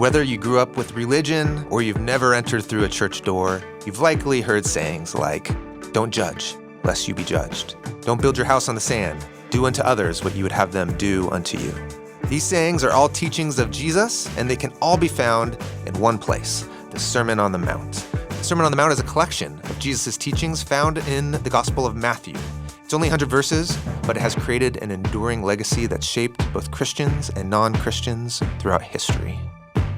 Whether you grew up with religion or you've never entered through a church door, you've likely heard sayings like, "Don't judge, lest you be judged. Don't build your house on the sand. Do unto others what you would have them do unto you." These sayings are all teachings of Jesus, and they can all be found in one place, the Sermon on the Mount. The Sermon on the Mount is a collection of Jesus' teachings found in the Gospel of Matthew. It's only 100 verses, but it has created an enduring legacy that's shaped both Christians and non-Christians throughout history.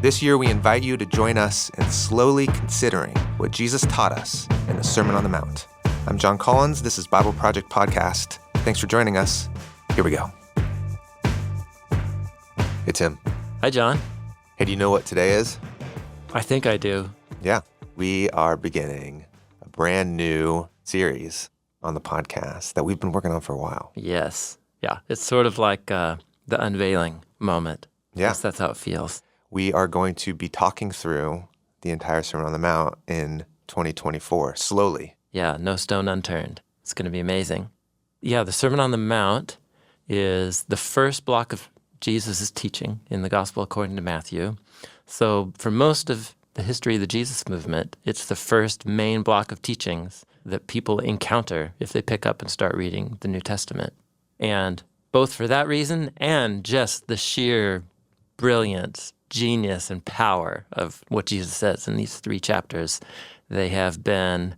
This year, we invite you to join us in slowly considering what Jesus taught us in the Sermon on the Mount. I'm John Collins. This is BibleProject Podcast. Thanks for joining us. Here we go. Hey, Tim. Hi, John. Hey, do you know what today is? I think I do. Yeah. We are beginning a brand new series on the podcast that we've been working on for a while. Yes. Yeah. It's sort of like the unveiling moment. Yeah. Yes, that's how it feels. We are going to be talking through the entire Sermon on the Mount in 2024, slowly. Yeah, no stone unturned. It's going to be amazing. Yeah, the Sermon on the Mount is the first block of Jesus' teaching in the Gospel according to Matthew. So for most of the history of the Jesus movement, it's the first main block of teachings that people encounter if they pick up and start reading the New Testament. And both for that reason and just the sheer brilliance, genius, and power of what Jesus says in these 3 chapters, they have been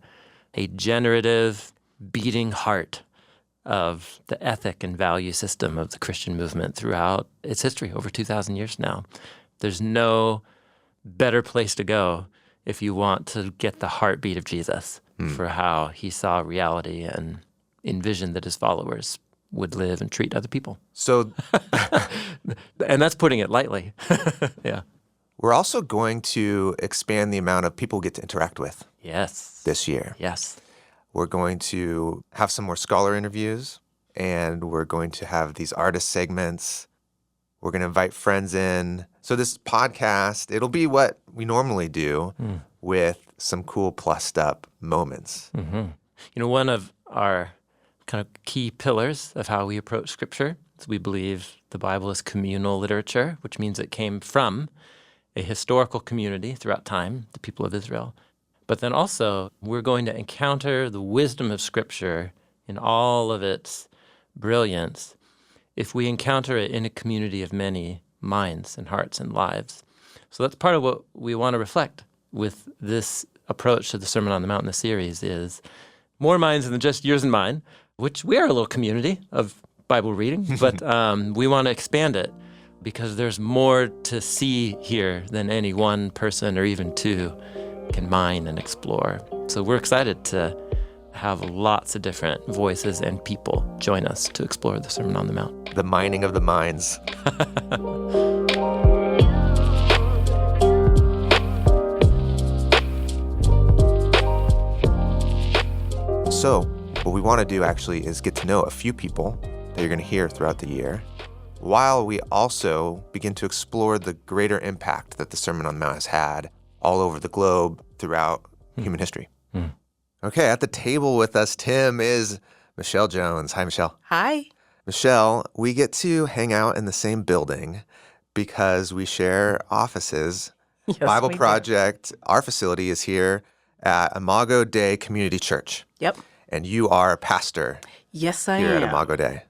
a generative, beating heart of the ethic and value system of the Christian movement throughout its history, over 2,000 years now. There's no better place to go if you want to get the heartbeat of Jesus for how he saw reality and envisioned that his followers would live and treat other people. So, and that's putting it lightly. Yeah. We're also going to expand the amount of people we get to interact with this year. Yes. We're going to have some more scholar interviews, and we're going to have these artist segments. We're going to invite friends in. So this podcast, it'll be what we normally do with some cool plussed up moments. Mm-hmm. You know, one of our kind of key pillars of how we approach Scripture is we believe the Bible is communal literature, which means it came from a historical community throughout time, the people of Israel. But then also, we're going to encounter the wisdom of Scripture in all of its brilliance if we encounter it in a community of many minds and hearts and lives. So that's part of what we want to reflect with this approach to the Sermon on the Mount in the series is more minds than just yours and mine, which we are a little community of Bible reading, but we want to expand it because there's more to see here than any one person or even two can mine and explore. So we're excited to have lots of different voices and people join us to explore the Sermon on the Mount. The mining of the minds. So what we want to do actually is get to know a few people that you're going to hear throughout the year, while we also begin to explore the greater impact that the Sermon on the Mount has had all over the globe throughout human history. Okay, at the table with us, Tim, is Michelle Jones. Hi, Michelle. Hi. Michelle, we get to hang out in the same building because we share offices. Yes, Bible we do. Project, our facility is here at Imago Dei Community Church. Yep. And you are a pastor Yes, I here am. at Imago Dei.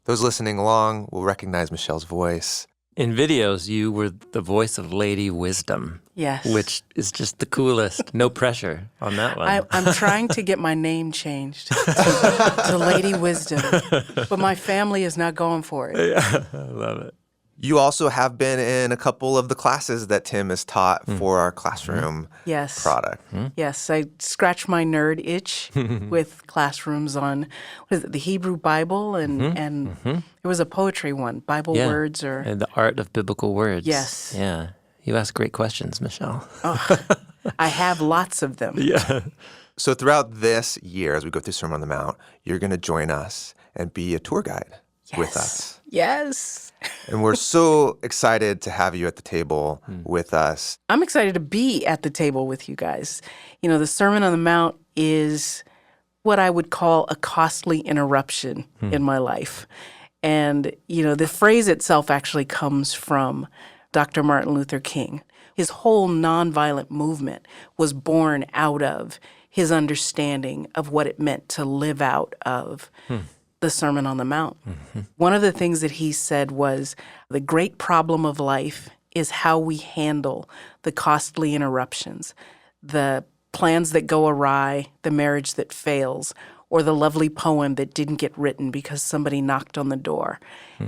Those listening along will recognize Michelle's voice. In videos, you were the voice of Lady Wisdom, Yes. which is just the coolest. No pressure on that one. I'm trying to get my name changed to Lady Wisdom, but my family is not going for it. Yeah, I love it. You also have been in a couple of the classes that Tim has taught for our classroom Yes. product. Yes, I scratch my nerd itch with classrooms on, what is it, the Hebrew Bible, and there was a poetry one, Bible Yeah. words or... And the art of biblical words. Yes. Yeah. You ask great questions, Michelle. I have lots of them. Yeah. So throughout this year, as we go through Sermon on the Mount, you're going to join us and be a tour guide with us. Yes. And we're so excited to have you at the table with us. I'm excited to be at the table with you guys. You know, the Sermon on the Mount is what I would call a costly interruption in my life. And, you know, the phrase itself actually comes from Dr. Martin Luther King. His whole nonviolent movement was born out of his understanding of what it meant to live out of the Sermon on the Mount. One of the things that he said was, the great problem of life is how we handle the costly interruptions, the plans that go awry, the marriage that fails, or the lovely poem that didn't get written because somebody knocked on the door.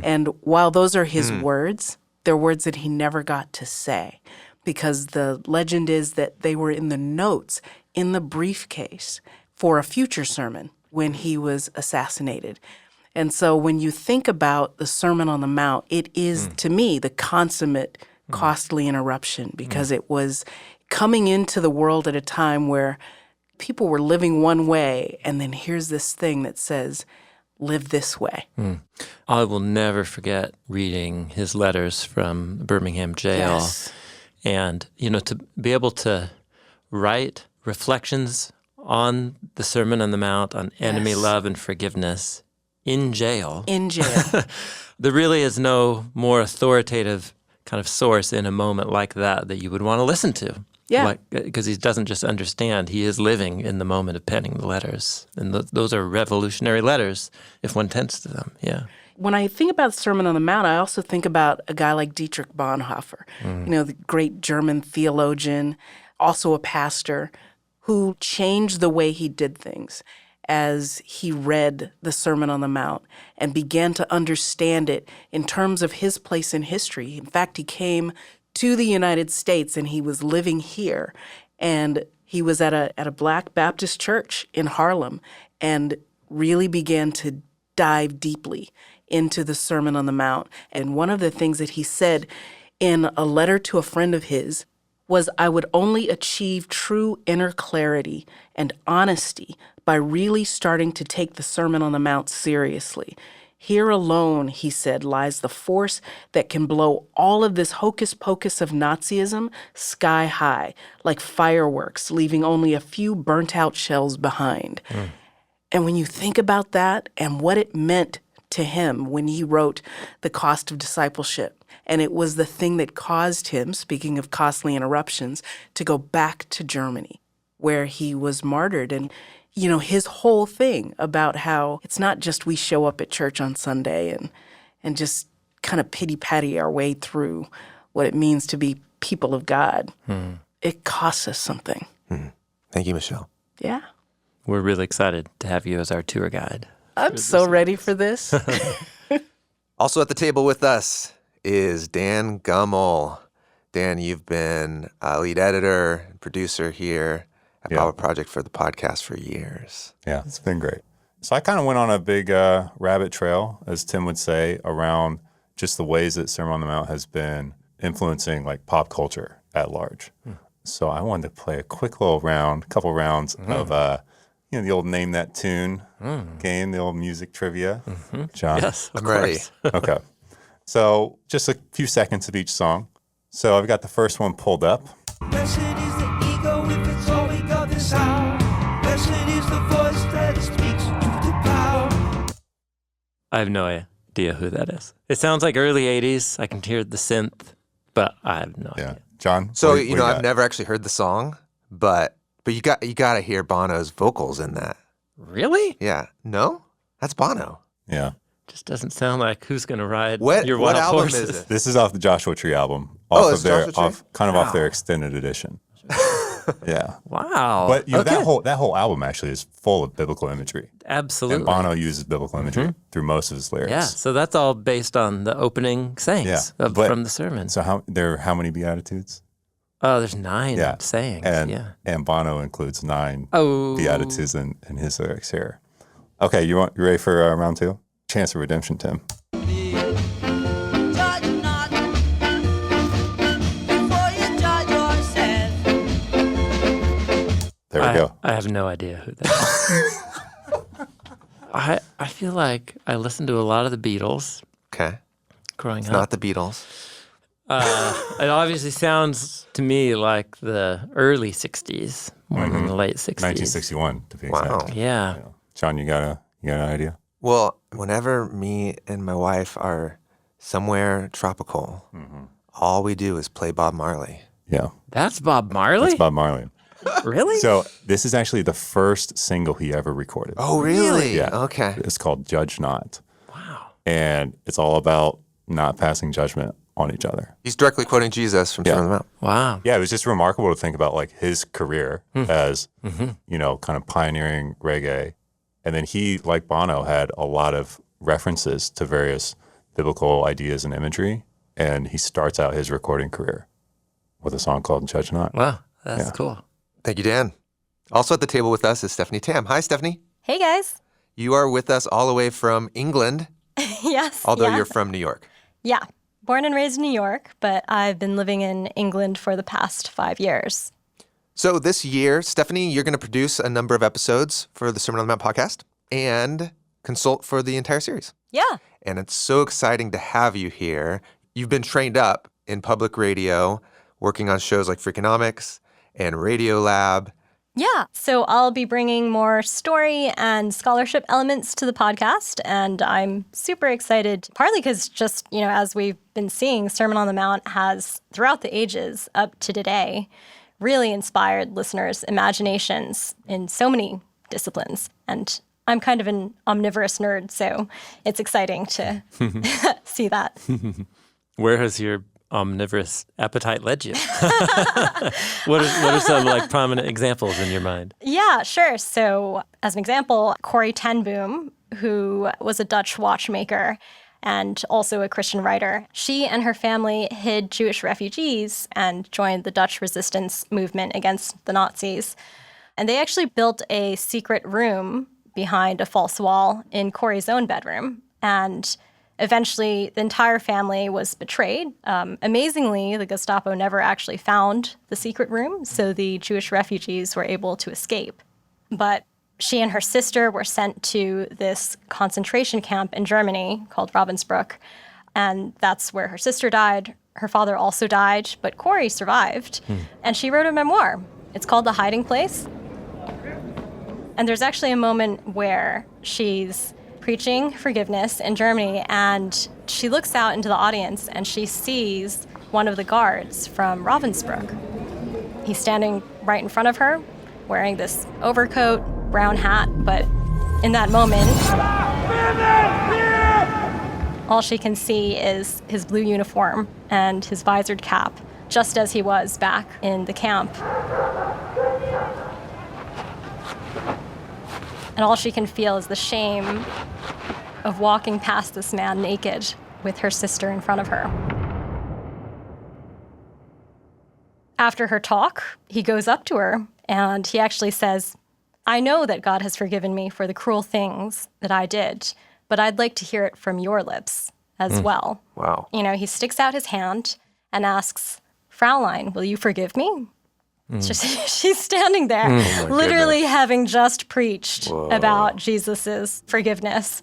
And while those are his words, they're words that he never got to say, because the legend is that they were in the notes in the briefcase for a future sermon when he was assassinated. And so when you think about the Sermon on the Mount, it is, to me, the consummate costly interruption, because it was coming into the world at a time where people were living one way, and then here's this thing that says, live this way. I will never forget reading his letters from Birmingham jail. Yes. And, to be able to write reflections on the Sermon on the Mount, on enemy Yes. love and forgiveness in jail. In jail. There really is no more authoritative kind of source in a moment like that you would want to listen to. Yeah. Because he doesn't just understand, he is living in the moment of penning the letters. And those are revolutionary letters if one tends to them, yeah. When I think about the Sermon on the Mount, I also think about a guy like Dietrich Bonhoeffer, the great German theologian, also a pastor, who changed the way he did things as he read the Sermon on the Mount and began to understand it in terms of his place in history. In fact, he came to the United States and he was living here, and he was at a Black Baptist church in Harlem and really began to dive deeply into the Sermon on the Mount. And one of the things that he said in a letter to a friend of his was, I would only achieve true inner clarity and honesty by really starting to take the Sermon on the Mount seriously. Here alone, he said, lies the force that can blow all of this hocus pocus of Nazism sky high, like fireworks, leaving only a few burnt out shells behind. And when you think about that and what it meant to him when he wrote The Cost of Discipleship, and it was the thing that caused him, speaking of costly interruptions, to go back to Germany, where he was martyred. And, his whole thing about how it's not just we show up at church on Sunday and just kind of pity-patty our way through what it means to be people of God. It costs us something. Thank you, Michelle. Yeah. We're really excited to have you as our tour guide. I'm so ready for this. Also at the table with us is Dan Gummel. Dan, you've been a lead editor and producer here at BibleProject for the podcast for years. Yeah, it's been great. So I kind of went on a big rabbit trail, as Tim would say, around just the ways that Sermon on the Mount has been influencing like pop culture at large. So I wanted to play a quick little couple rounds of the old Name That Tune game, the old music trivia. John? Yes, of I'm ready. course. Okay. So just a few seconds of each song. So I've got the first one pulled up. Blessed is the ego if it's all we got this hour. Blessed is the voice that speaks to the power. I have no idea who that is. It sounds like early 80s. I can hear the synth, but I have no idea. John? So, what do you I've got? never actually heard the song, but you got to hear Bono's vocals in that. Really? Yeah. No? That's Bono. Yeah. Just doesn't sound like who's going to ride What your wild album horses. is it? This is off the Joshua Tree album. It's Joshua Tree? Off their extended edition. Yeah. Wow. But okay. that whole album actually is full of biblical imagery. Absolutely. And Bono uses biblical imagery through most of his lyrics. Yeah, so that's all based on the opening sayings from the sermon. So how many Beatitudes? Oh, there's 9 Yeah. sayings. And and Bono includes 9 Oh. Beatitudes in his lyrics here. Okay, you ready for round 2? Chance of redemption, Tim. Judge not before you judge yourself. There we go. I have no idea who that is. I feel like I listened to a lot of the Beatles Okay. growing It's up. not the Beatles. It obviously sounds to me like the early 60s more than the late 60s. 1961 to be Wow. exact. Yeah. John, you got an idea? Well, whenever me and my wife are somewhere tropical all we do is play Bob Marley. Yeah, That's Bob Marley? that's Bob Marley. Really? So this is actually the first single he ever recorded. Oh, really? Yeah. Okay. It's called Judge Not. Wow. And it's all about not passing judgment on each other. He's directly quoting Jesus from Sermon on the Mount. Wow. Yeah, it was just remarkable to think about like his career as, you know, kind of pioneering reggae. And then he, like Bono, had a lot of references to various biblical ideas and imagery. And he starts out his recording career with a song called Judge Not. Wow. That's cool. Thank you, Dan. Also at the table with us is Stephanie Tam. Hi, Stephanie. Hey, guys. You are with us all the way from England, Yes. although yeah. you're from New York. Yeah. Born and raised in New York, but I've been living in England for the past 5 years. So this year, Stephanie, you're going to produce a number of episodes for the Sermon on the Mount podcast and consult for the entire series. Yeah. And it's so exciting to have you here. You've been trained up in public radio, working on shows like Freakonomics and Radio Lab. Yeah. So I'll be bringing more story and scholarship elements to the podcast. And I'm super excited, partly because just, you know, as we've been seeing, Sermon on the Mount has, throughout the ages up to today, really inspired listeners' imaginations in so many disciplines. And I'm kind of an omnivorous nerd, so it's exciting to see that. Where has your omnivorous appetite led you? What are some like prominent examples in your mind? Yeah, sure. So as an example, Corrie ten Boom, who was a Dutch watchmaker and also a Christian writer, she and her family hid Jewish refugees and joined the Dutch resistance movement against the Nazis. And they actually built a secret room behind a false wall in Corrie's own bedroom. And eventually, the entire family was betrayed. Amazingly, the Gestapo never actually found the secret room, so the Jewish refugees were able to escape. But she and her sister were sent to this concentration camp in Germany called Ravensbrück, and that's where her sister died. Her father also died, but Corrie survived, and she wrote a memoir. It's called The Hiding Place. And there's actually a moment where she's preaching forgiveness in Germany, and she looks out into the audience and she sees one of the guards from Ravensbrück. He's standing right in front of her, wearing this overcoat, brown hat, but in that moment, all she can see is his blue uniform and his visored cap, just as he was back in the camp. And all she can feel is the shame of walking past this man naked with her sister in front of her. After her talk, he goes up to her and he actually says, "I know that God has forgiven me for the cruel things that I did, but I'd like to hear it from your lips as well." Wow. You know, he sticks out his hand and asks, "Fraulein, will you forgive me?" It's just, she's standing there, literally having just preached about Jesus's forgiveness.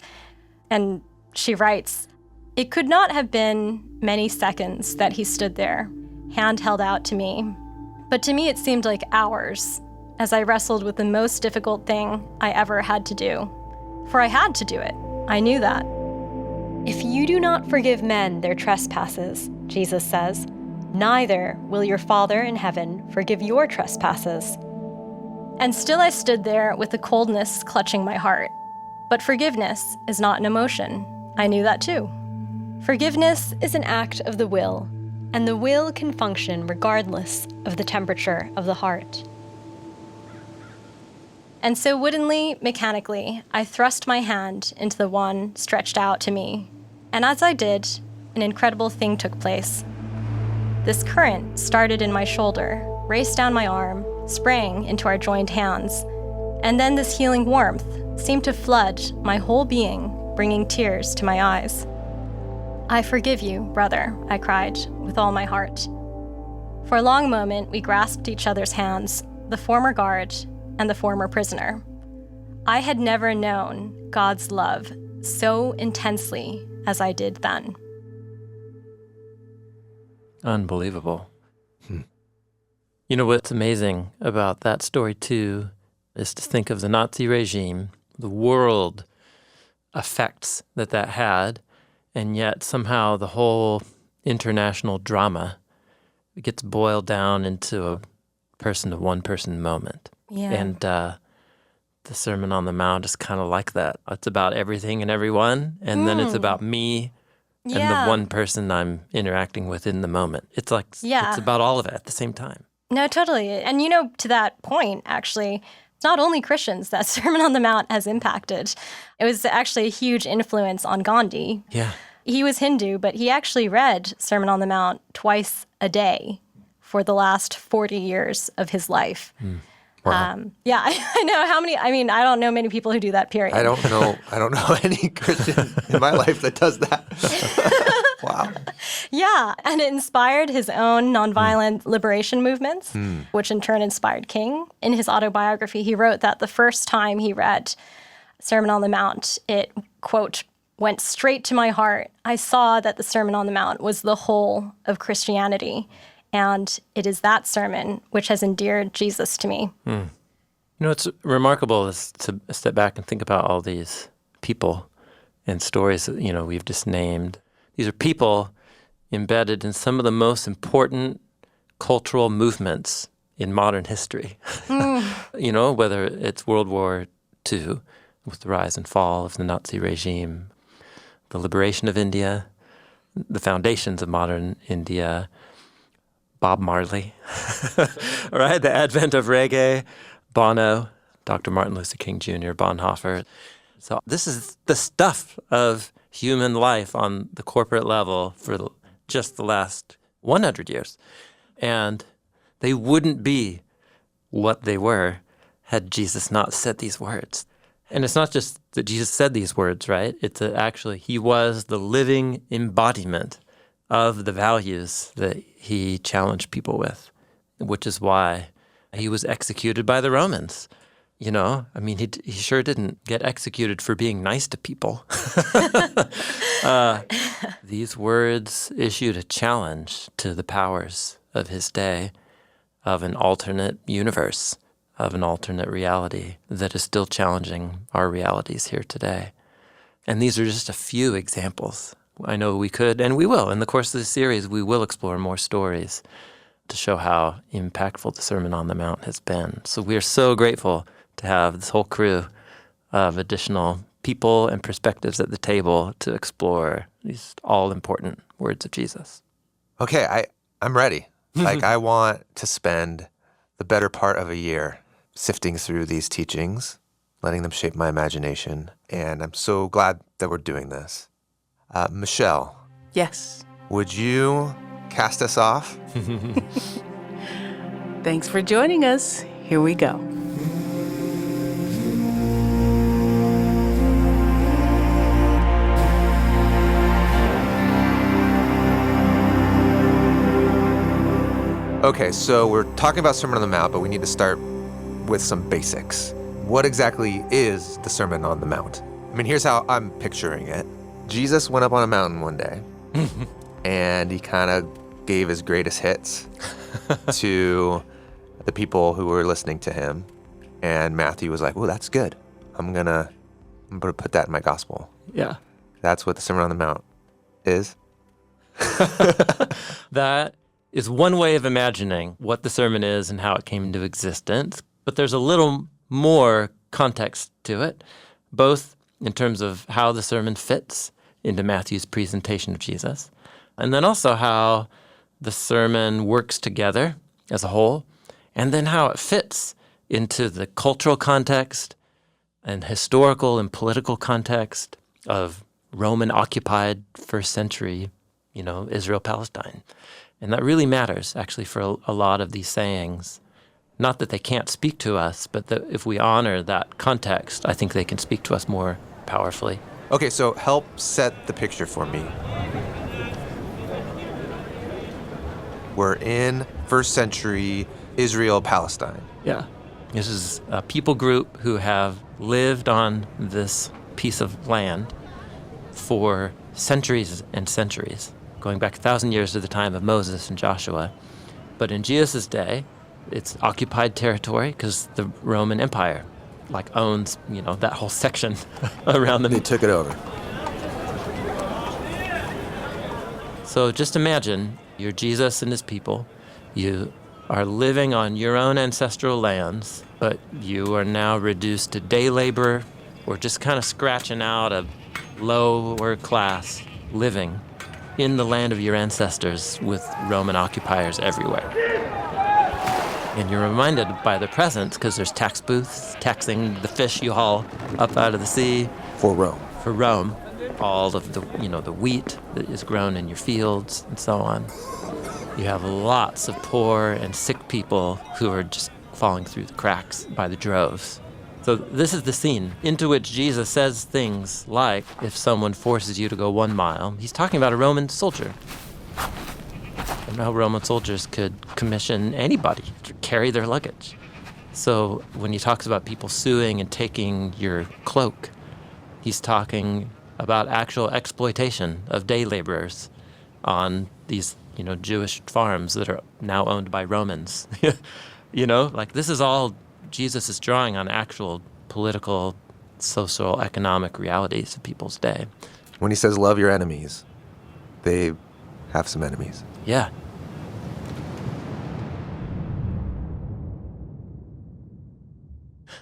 And she writes, "It could not have been many seconds that he stood there, hand held out to me. But to me it seemed like hours, as I wrestled with the most difficult thing I ever had to do. For I had to do it. I knew that. If you do not forgive men their trespasses, Jesus says, neither will your Father in heaven forgive your trespasses." And still I stood there with the coldness clutching my heart. But forgiveness is not an emotion. I knew that too. Forgiveness is an act of the will, and the will can function regardless of the temperature of the heart. And so woodenly, mechanically, I thrust my hand into the one stretched out to me. And as I did, an incredible thing took place. This current started in my shoulder, raced down my arm, sprang into our joined hands, and then this healing warmth seemed to flood my whole being, bringing tears to my eyes. "I forgive you, brother," I cried with all my heart. For a long moment, we grasped each other's hands, the former guard and the former prisoner. I had never known God's love so intensely as I did then. Unbelievable. You know what's amazing about that story, too, is to think of the Nazi regime, the world effects that had, and yet somehow the whole international drama. It gets boiled down into a one-person moment. Yeah. And the Sermon on the Mount is kind of like that. It's about everything and everyone, and then it's about me and the one person I'm interacting with in the moment. It's like it's about all of it at the same time. No, totally. And to that point, actually, it's not only Christians that Sermon on the Mount has impacted. It was actually a huge influence on Gandhi. Yeah. He was Hindu, but he actually read Sermon on the Mount twice a day for the last 40 years of his life. Wow. I know how many. I mean, I don't know many people who do that, period. I don't know any Christian in my life that does that. Wow. Yeah, and it inspired his own nonviolent liberation movements, which in turn inspired King. In his autobiography, he wrote that the first time he read Sermon on the Mount, it, quote, went straight to my heart. I saw that the Sermon on the Mount was the whole of Christianity, and it is that sermon which has endeared Jesus to me. What's remarkable is to step back and think about all these people and stories that, we've just named. These are people embedded in some of the most important cultural movements in modern history. Whether it's World War II with the rise and fall of the Nazi regime, the liberation of India, the foundations of modern India, Bob Marley, right? The advent of reggae, Bono, Dr. Martin Luther King Jr., Bonhoeffer. So this is the stuff of human life on the corporate level for just the last 100 years. And they wouldn't be what they were had Jesus not said these words. And it's not just that Jesus said these words, right? It's that actually he was the living embodiment of the values that he challenged people with, which is why he was executed by the Romans. He sure didn't get executed for being nice to people. These words issued a challenge to the powers of his day, of an alternate universe, of an alternate reality that is still challenging our realities here today. And these are just a few examples. I know we could, and we will. In the course of this series, we will explore more stories to show how impactful the Sermon on the Mount has been. So we are so grateful to have this whole crew of additional people and perspectives at the table to explore these all-important words of Jesus. Okay, I'm ready. I want to spend the better part of a year sifting through these teachings, letting them shape my imagination, and I'm so glad that we're doing this. Michelle. Yes. Would you cast us off? Thanks for joining us. Here we go. Okay, so we're talking about Sermon on the Mount, but we need to start with some basics. What exactly is the Sermon on the Mount? I mean, here's how I'm picturing it. Jesus went up on a mountain one day, and he kind of gave his greatest hits to the people who were listening to him. And Matthew was like, "Oh, that's good. I'm gonna put that in my gospel." Yeah. That's what the Sermon on the Mount is. That is one way of imagining what the sermon is and how it came into existence. But there's a little more context to it, both in terms of how the sermon fits into Matthew's presentation of Jesus, and then also how the sermon works together as a whole, and then how it fits into the cultural context and historical and political context of Roman-occupied first century, Israel, Palestine. And that really matters, actually, for a lot of these sayings. Not that they can't speak to us, but that if we honor that context, I think they can speak to us more powerfully. Okay, so help set the picture for me. We're in first century Israel, Palestine. Yeah. This is a people group who have lived on this piece of land for centuries and centuries, going back 1,000 years to the time of Moses and Joshua. But in Jesus' day, it's occupied territory because the Roman Empire owns, that whole section around them. They took it over. So just imagine you're Jesus and his people. You are living on your own ancestral lands, but you are now reduced to day labor or just kind of scratching out a lower class living in the land of your ancestors with Roman occupiers everywhere. And you're reminded by the presence, because there's tax booths taxing the fish you haul up out of the sea. For Rome. For Rome, all of the, the wheat that is grown in your fields and so on. You have lots of poor and sick people who are just falling through the cracks by the droves. So this is the scene into which Jesus says things like, if someone forces you to go 1 mile, he's talking about a Roman soldier. And how Roman soldiers could commission anybody to carry their luggage. So when he talks about people suing and taking your cloak, he's talking about actual exploitation of day laborers on these, Jewish farms that are now owned by Romans. This is all Jesus is drawing on actual political, social, economic realities of people's day. When he says love your enemies, they have some enemies. Yeah.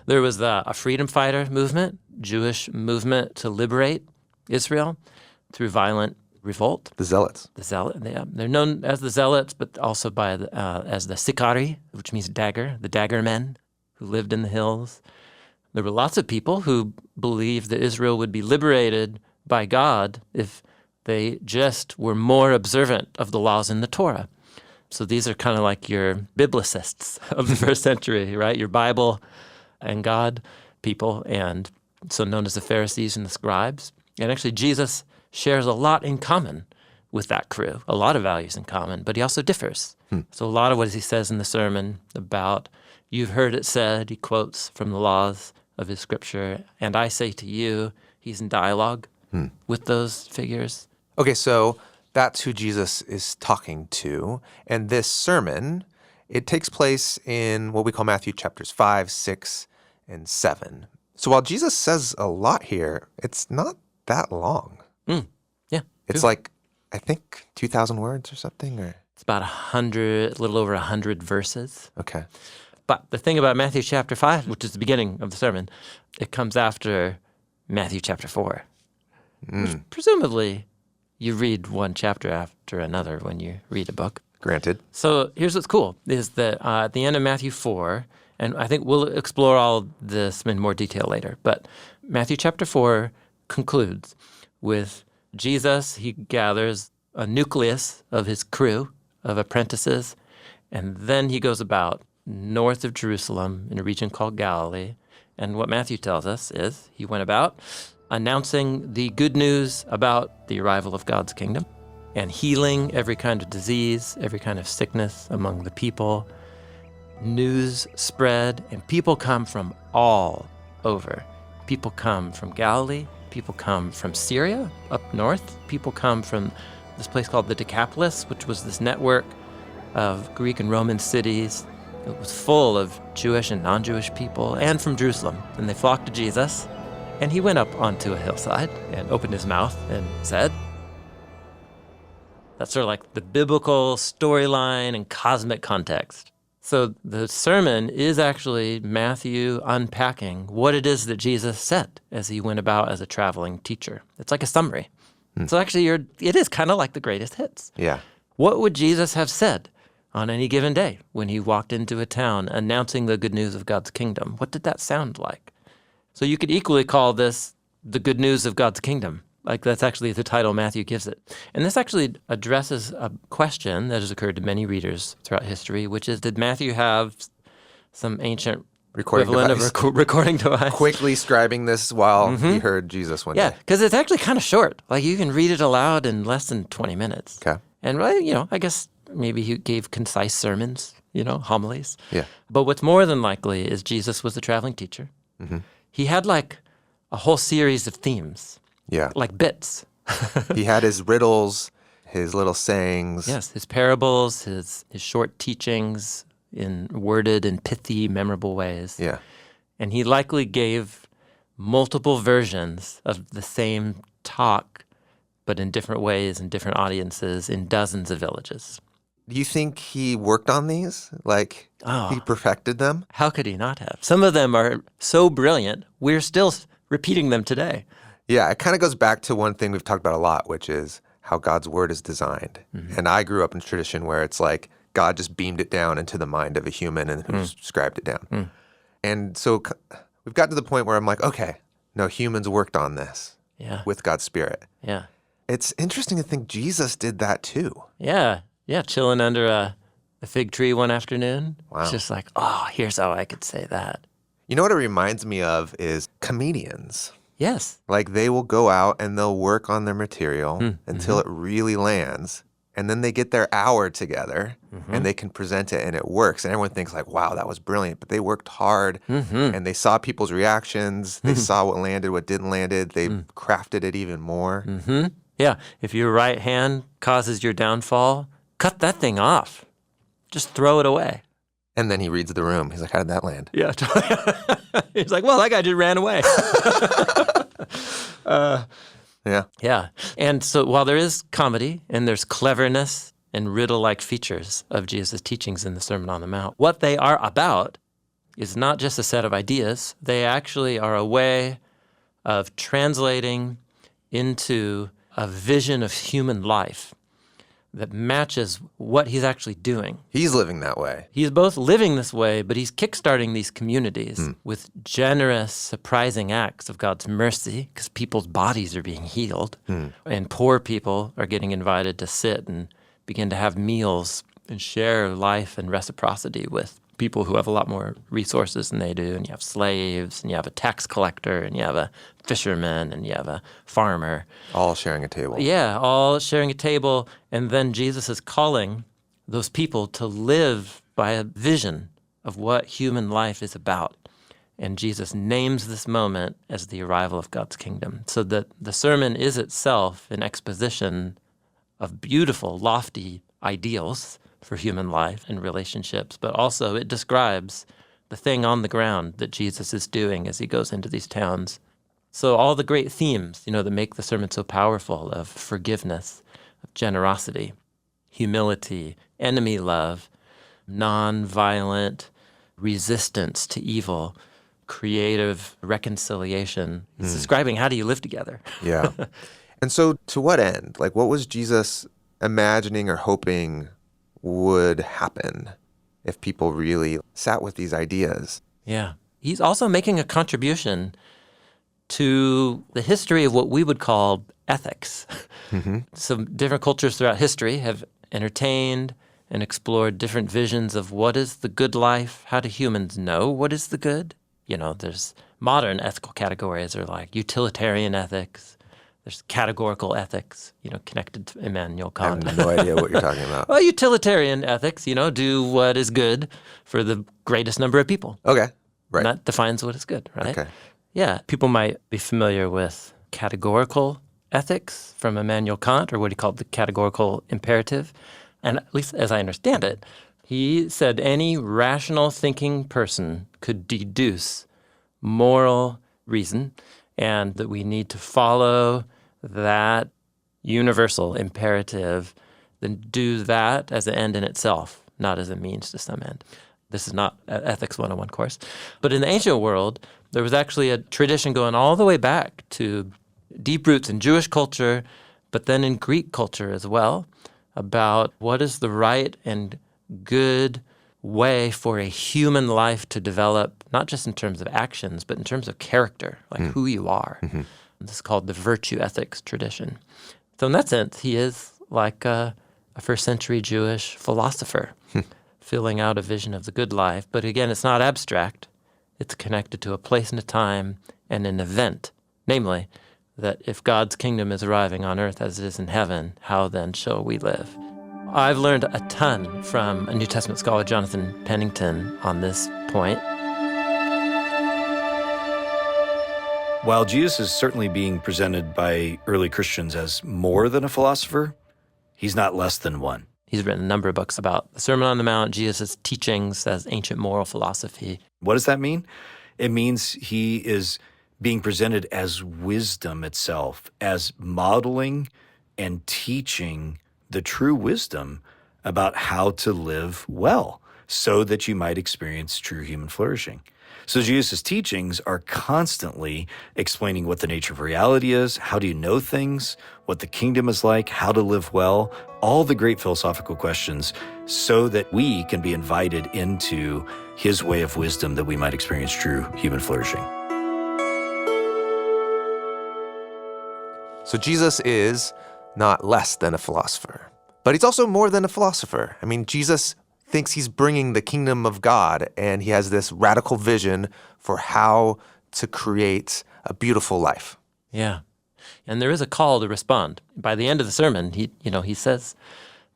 There was a freedom fighter movement, Jewish movement to liberate Israel through violent revolt. The Zealots. Yeah. They're known as the Zealots, but also as the Sikari, which means dagger, the dagger men who lived in the hills. There were lots of people who believed that Israel would be liberated by God if they just were more observant of the laws in the Torah. So these are kind of like your biblicists of the first century, right? Your Bible and God people, and so known as the Pharisees and the scribes. And actually, Jesus shares a lot in common with that crew, a lot of values in common, but he also differs. So a lot of what he says in the sermon about, you've heard it said, he quotes from the laws of his scripture, and I say to you, he's in dialogue with those figures. Okay, so that's who Jesus is talking to. And this sermon, it takes place in what we call Matthew chapters 5, 6, and 7. So while Jesus says a lot here, it's not that long. Yeah. It's like, I think, 2,000 words or something? Or It's about a little over 100 verses. Okay. But the thing about Matthew chapter 5, which is the beginning of the sermon, it comes after Matthew chapter 4. Which presumably you read one chapter after another when you read a book. Granted. So here's what's cool, is that at the end of Matthew 4, and I think we'll explore all this in more detail later, but Matthew chapter 4 concludes with Jesus. He gathers a nucleus of his crew of apprentices, and then he goes about north of Jerusalem in a region called Galilee. And what Matthew tells us is he went about announcing the good news about the arrival of God's kingdom and healing every kind of disease, every kind of sickness among the people. News spread, and people come from all over. People come from Galilee. People come from Syria up north. People come from this place called the Decapolis, which was this network of Greek and Roman cities. It was full of Jewish and non-Jewish people, and from Jerusalem. And they flocked to Jesus, and he went up onto a hillside and opened his mouth and said, that's sort of like the biblical storyline and cosmic context. So the sermon is actually Matthew unpacking what it is that Jesus said as he went about as a traveling teacher. It's like a summary. So actually, it is kind of like the greatest hits. Yeah. What would Jesus have said on any given day when he walked into a town announcing the good news of God's kingdom? What did that sound like? So you could equally call this the good news of God's kingdom. Like that's actually the title Matthew gives it. And this actually addresses a question that has occurred to many readers throughout history, which is, did Matthew have some ancient equivalent of recording device? Quickly scribing this while he heard Jesus one day. Yeah, because it's actually kind of short. Like you can read it aloud in less than 20 minutes. Okay. And, I guess maybe he gave concise sermons, homilies. Yeah. But what's more than likely is Jesus was a traveling teacher. He had like a whole series of themes. Yeah. Like bits. He had his riddles, his little sayings. Yes, his parables, his short teachings in worded and pithy, memorable ways. Yeah. And he likely gave multiple versions of the same talk, but in different ways and different audiences in dozens of villages. Do you think he worked on these? Like, he perfected them? How could he not have? Some of them are so brilliant, we're still repeating them today. Yeah, it kind of goes back to one thing we've talked about a lot, which is how God's word is designed. And I grew up in a tradition where it's like God just beamed it down into the mind of a human and who scribed it down. And so we've gotten to the point where I'm like, okay, no, humans worked on this with God's Spirit. Yeah. It's interesting to think Jesus did that too. Yeah, chilling under a fig tree one afternoon. Wow. It's just like, oh, here's how I could say that. You know what it reminds me of is comedians. Yes. Like they will go out and they'll work on their material until it really lands. And then they get their hour together and they can present it and it works. And everyone thinks like, wow, that was brilliant. But they worked hard and they saw people's reactions. They saw what landed, what didn't landed. They crafted it even more. Yeah. If your right hand causes your downfall, cut that thing off. Just throw it away. And then he reads the room. He's like, how did that land? Yeah. He's like, well, that guy just ran away. Yeah. Yeah. And so while there is comedy and there's cleverness and riddle-like features of Jesus' teachings in the Sermon on the Mount, what they are about is not just a set of ideas. They actually are a way of translating into a vision of human life that matches what he's actually doing. He's living that way. He's both living this way, but he's kickstarting these communities with generous, surprising acts of God's mercy because people's bodies are being healed. And poor people are getting invited to sit and begin to have meals and share life and reciprocity with people who have a lot more resources than they do. And you have slaves, and you have a tax collector, and you have a fisherman, and you have a farmer. All sharing a table. Yeah, all sharing a table. And then Jesus is calling those people to live by a vision of what human life is about. And Jesus names this moment as the arrival of God's kingdom. So that the sermon is itself an exposition of beautiful, lofty ideals for human life and relationships, but also it describes the thing on the ground that Jesus is doing as he goes into these towns. So all the great themes, that make the sermon so powerful of forgiveness, of generosity, humility, enemy love, nonviolent resistance to evil, creative reconciliation. He's describing how do you live together. Yeah. And so to what end? Like what was Jesus imagining or hoping would happen if people really sat with these ideas? Yeah. He's also making a contribution to the history of what we would call ethics. Some different cultures throughout history have entertained and explored different visions of what is the good life, how do humans know what is the good? There's modern ethical categories are like utilitarian ethics, there's categorical ethics, connected to Immanuel Kant. I have no idea what you're talking about. Well, utilitarian ethics, do what is good for the greatest number of people. Okay. Right. And that defines what is good, right? Okay. Yeah. People might be familiar with categorical ethics from Immanuel Kant, or what he called the categorical imperative. And at least as I understand it, he said any rational thinking person could deduce moral reason and that we need to follow that universal imperative, then do that as an end in itself, not as a means to some end. This is not an Ethics 101 course. But in the ancient world, there was actually a tradition going all the way back to deep roots in Jewish culture, but then in Greek culture as well, about what is the right and good way for a human life to develop, not just in terms of actions, but in terms of character, like who you are. This is called the virtue ethics tradition. So in that sense, he is like a first century Jewish philosopher, filling out a vision of the good life. But again, it's not abstract. It's connected to a place and a time and an event, namely that if God's kingdom is arriving on earth as it is in heaven, how then shall we live? I've learned a ton from a New Testament scholar, Jonathan Pennington, on this point. While Jesus is certainly being presented by early Christians as more than a philosopher, he's not less than one. He's written a number of books about the Sermon on the Mount, Jesus' teachings as ancient moral philosophy. What does that mean? It means he is being presented as wisdom itself, as modeling and teaching the true wisdom about how to live well so that you might experience true human flourishing. So Jesus' teachings are constantly explaining what the nature of reality is, how do you know things, what the kingdom is like, how to live well, all the great philosophical questions, so that we can be invited into his way of wisdom that we might experience true human flourishing. So Jesus is not less than a philosopher, but he's also more than a philosopher. I mean, Jesus thinks he's bringing the kingdom of God, and he has this radical vision for how to create a beautiful life. Yeah. And there is a call to respond. By the end of the sermon, he says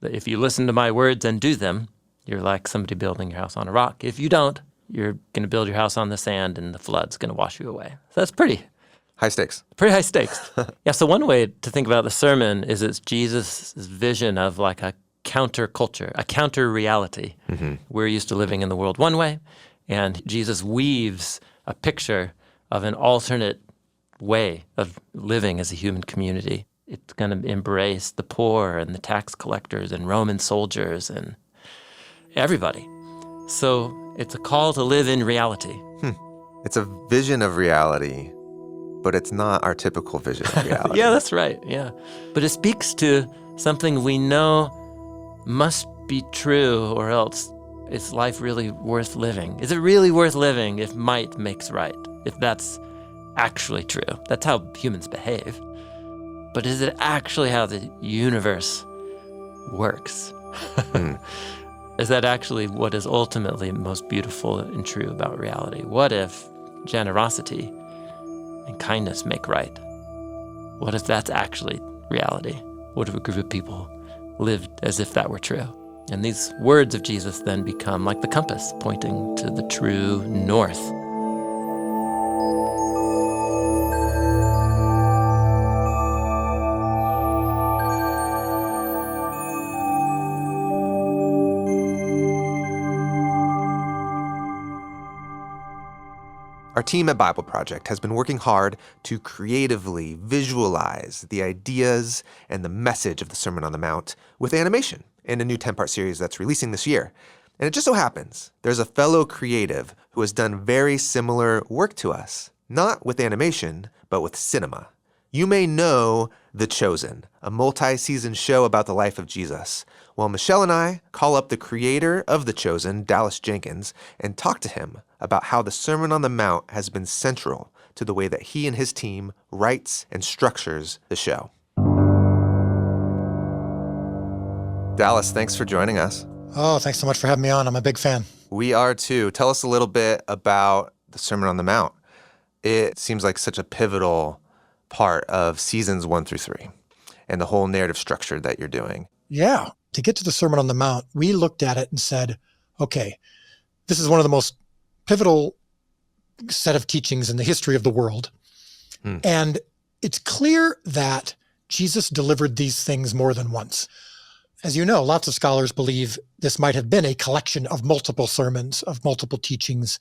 that if you listen to my words and do them, you're like somebody building your house on a rock. If you don't, you're going to build your house on the sand and the flood's going to wash you away. So that's pretty high stakes. Pretty high stakes. Yeah, so one way to think about the sermon is it's Jesus' vision of like a counterculture, a counter-reality. Mm-hmm. We're used to living in the world one way, and Jesus weaves a picture of an alternate way of living as a human community. It's going to embrace the poor and the tax collectors and Roman soldiers and everybody. So it's a call to live in reality. It's a vision of reality, but it's not our typical vision of reality. Yeah, that's right, yeah. But it speaks to something we know must be true, or else is life really worth living? Is it really worth living if might makes right? If that's actually true? That's how humans behave. But is it actually how the universe works? Is that actually what is ultimately most beautiful and true about reality? What if generosity and kindness make right? What if that's actually reality? What if a group of people lived as if that were true? And these words of Jesus then become like the compass pointing to the true north. Our team at BibleProject has been working hard to creatively visualize the ideas and the message of the Sermon on the Mount with animation in a new 10-part series that's releasing this year. And it just so happens there's a fellow creative who has done very similar work to us, not with animation, but with cinema. You may know The Chosen, a multi-season show about the life of Jesus. Well, Michelle and I call up the creator of The Chosen, Dallas Jenkins, and talk to him about how the Sermon on the Mount has been central to the way that he and his team writes and structures the show. Dallas, thanks for joining us. Oh, thanks so much for having me on. I'm a big fan. We are too. Tell us a little bit about the Sermon on the Mount. It seems like such a pivotal part of seasons 1 through 3 and the whole narrative structure that you're doing. Yeah. To get to the Sermon on the Mount, we looked at it and said, okay, this is one of the most pivotal set of teachings in the history of the world. And it's clear that Jesus delivered these things more than once. As you know, lots of scholars believe this might have been a collection of multiple sermons, of multiple teachings.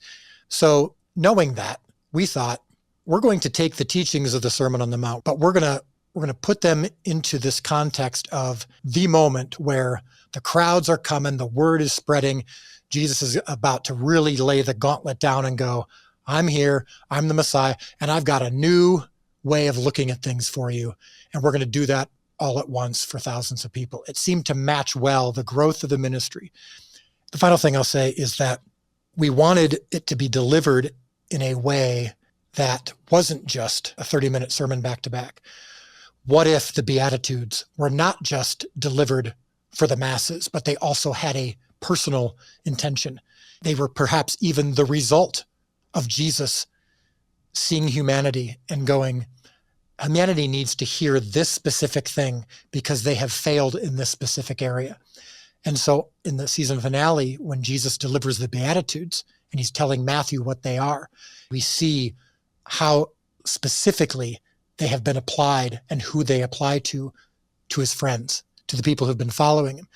So knowing that, we thought, we're going to take the teachings of the Sermon on the Mount, but we're going to put them into this context of the moment where the crowds are coming, the word is spreading, Jesus is about to really lay the gauntlet down and go, I'm here, I'm the Messiah, and I've got a new way of looking at things for you. And we're going to do that all at once for thousands of people. It seemed to match well the growth of the ministry. The final thing I'll say is that we wanted it to be delivered in a way that wasn't just a 30-minute sermon back to back. What if the Beatitudes were not just delivered for the masses, but they also had a personal intention? They were perhaps even the result of Jesus seeing humanity and going, humanity needs to hear this specific thing because they have failed in this specific area. And so in the season finale, when Jesus delivers the Beatitudes and he's telling Matthew what they are, we see how specifically they have been applied and who they apply to his friends, to the people who've been following him.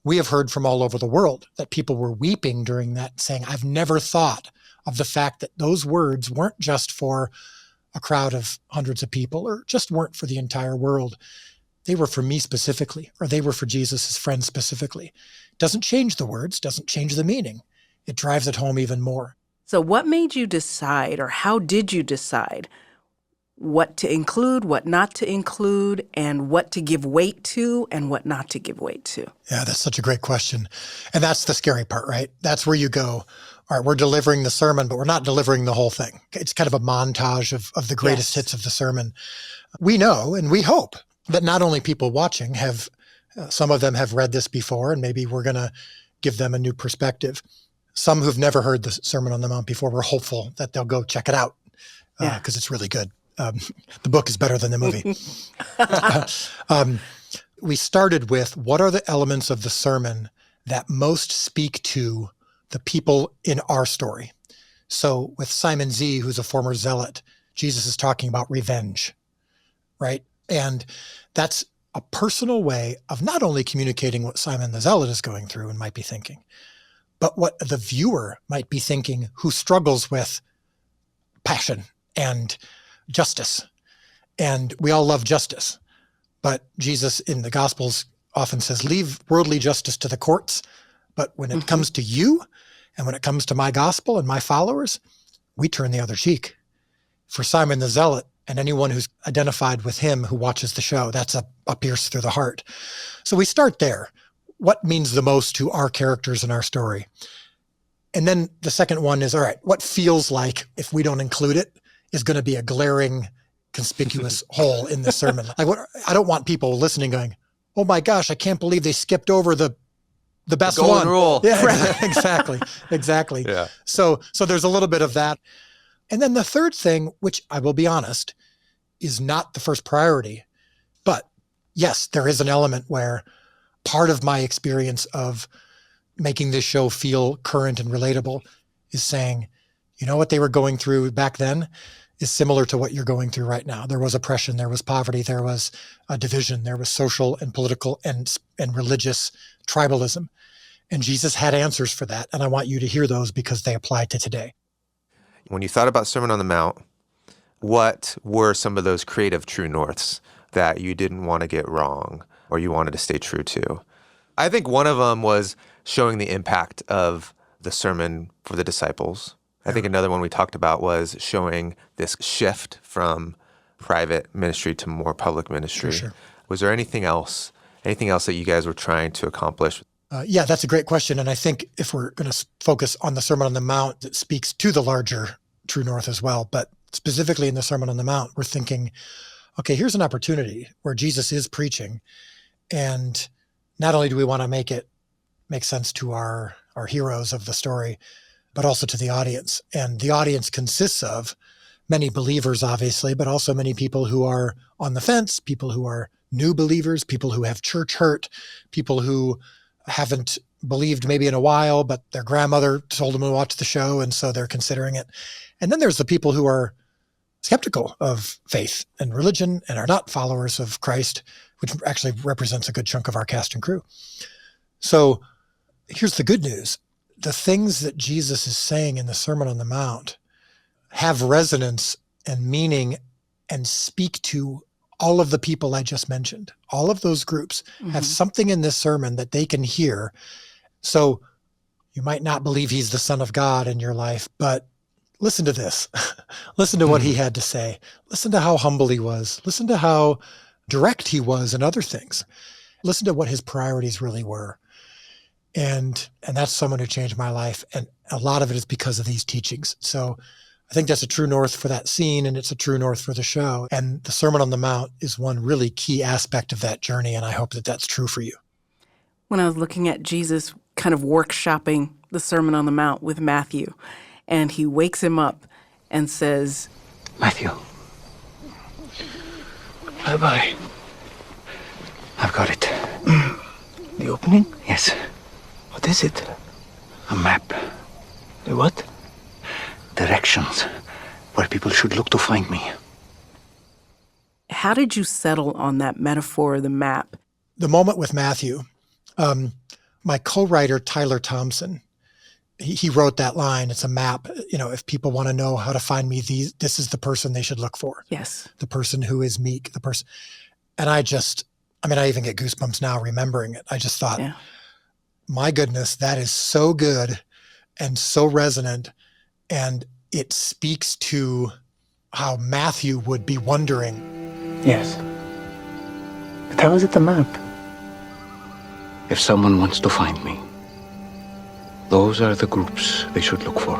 We have heard from all over the world that people were weeping during that, saying, I've never thought of the fact that those words weren't just for a crowd of hundreds of people or just weren't for the entire world. they were for me specifically, or they were for Jesus' friends specifically. Doesn't change the words, doesn't change the meaning. It drives it home even more. So what made you decide, or how did you decide what to include, what not to include, and what to give weight to and what not to give weight to? Yeah, that's such a great question. And that's the scary part, right? That's where you go, all right, we're delivering the sermon, but we're not delivering the whole thing. It's kind of a montage of the greatest hits of the sermon. We know and we hope that not only people watching have, some of them have read this before, and maybe we're going to give them a new perspective. Some who've never heard the Sermon on the Mount before, we're hopeful that they'll go check it out because it's really good. The book is better than the movie. We started with what are the elements of the sermon that most speak to the people in our story. So with Simon Z, who's a former zealot, Jesus is talking about revenge, right? And that's a personal way of not only communicating what Simon the zealot is going through and might be thinking, but what the viewer might be thinking who struggles with passion and justice. And we all love justice. But Jesus in the Gospels often says, leave worldly justice to the courts. But when it comes to you, and when it comes to my gospel and my followers, we turn the other cheek. For Simon the Zealot and anyone who's identified with him who watches the show, that's a pierce through the heart. So we start there. What means the most to our characters in our story? And then the second one is, all right, what feels like, if we don't include it, is going to be a glaring, conspicuous hole in the sermon. Like, I don't want people listening going, oh my gosh, I can't believe they skipped over the best golden one. rule. Yeah, exactly. Yeah. So there's a little bit of that. And then the third thing, which I will be honest, is not the first priority. But yes, there is an element where part of my experience of making this show feel current and relatable is saying, you know what they were going through back then is similar to what you're going through right now. There was oppression, there was poverty, there was a division, there was social and political and religious tribalism. And Jesus had answers for that. And I want you to hear those because they apply to today. When you thought about Sermon on the Mount, what were some of those creative true norths that you didn't want to get wrong or you wanted to stay true to? I think one of them was showing the impact of the sermon for the disciples. I think another one we talked about was showing this shift from private ministry to more public ministry. For sure. Was there anything else that you guys were trying to accomplish? Yeah, that's a great question. And I think if we're going to focus on the Sermon on the Mount, it speaks to the larger true north as well. But specifically in the Sermon on the Mount, we're thinking, okay, here's an opportunity where Jesus is preaching. And not only do we want to make it make sense to our heroes of the story, but also to the audience. And the audience consists of many believers, obviously, but also many people who are on the fence, people who are new believers, people who have church hurt, people who haven't believed maybe in a while, but their grandmother told them to watch the show, and so they're considering it. And then there's the people who are skeptical of faith and religion and are not followers of Christ, which actually represents a good chunk of our cast and crew. So here's the good news. The things that Jesus is saying in the Sermon on the Mount have resonance and meaning and speak to all of the people I just mentioned. All of those groups have something in this sermon that they can hear. So you might not believe he's the Son of God in your life, but listen to this. Listen to what he had to say. Listen to how humble he was. Listen to how direct he was in other things. Listen to what his priorities really were. And that's someone who changed my life. And a lot of it is because of these teachings. So I think that's a true north for that scene, and it's a true north for the show. And the Sermon on the Mount is one really key aspect of that journey, and I hope that that's true for you. When I was looking at Jesus kind of workshopping the Sermon on the Mount with Matthew, and he wakes him up and says, Matthew. Bye-bye. I've got it. The opening? Yes. What is it? A map. The what? Directions. Where people should look to find me. How did you settle on that metaphor of the map? The moment with Matthew, my co-writer, Tyler Thompson, he wrote that line. It's a map. You know, if people want to know how to find me, this is the person they should look for. Yes. The person who is meek, the person. And I I mean, I even get goosebumps now remembering it. I just thought, Yeah. my goodness, that is so good and so resonant. And it speaks to how Matthew would be wondering. Yes. But how is it the map? If someone wants to find me, those are the groups they should look for.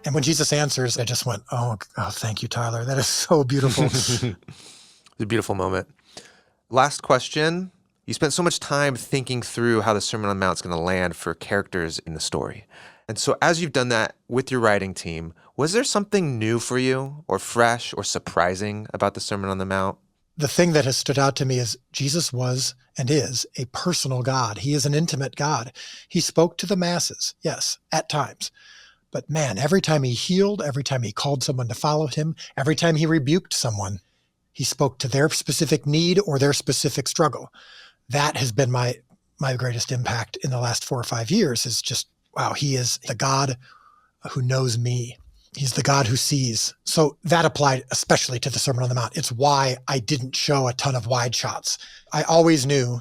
And when Jesus answers, I just went, oh, thank you, Tyler. That is so beautiful. It's a beautiful moment. Last question. You spent so much time thinking through how the Sermon on the Mount is going to land for characters in the story. And so as you've done that with your writing team, was there something new for you or fresh or surprising about the Sermon on the Mount? The thing that has stood out to me is Jesus was and is a personal God. He is an intimate God. He spoke to the masses, yes, at times. But man, every time he healed, every time he called someone to follow him, every time he rebuked someone, he spoke to their specific need or their specific struggle. That has been my greatest impact in the last 4 or 5 years, is just, wow, he is the God who knows me. He's the God who sees. So that applied especially to the Sermon on the Mount. It's why I didn't show a ton of wide shots. I always knew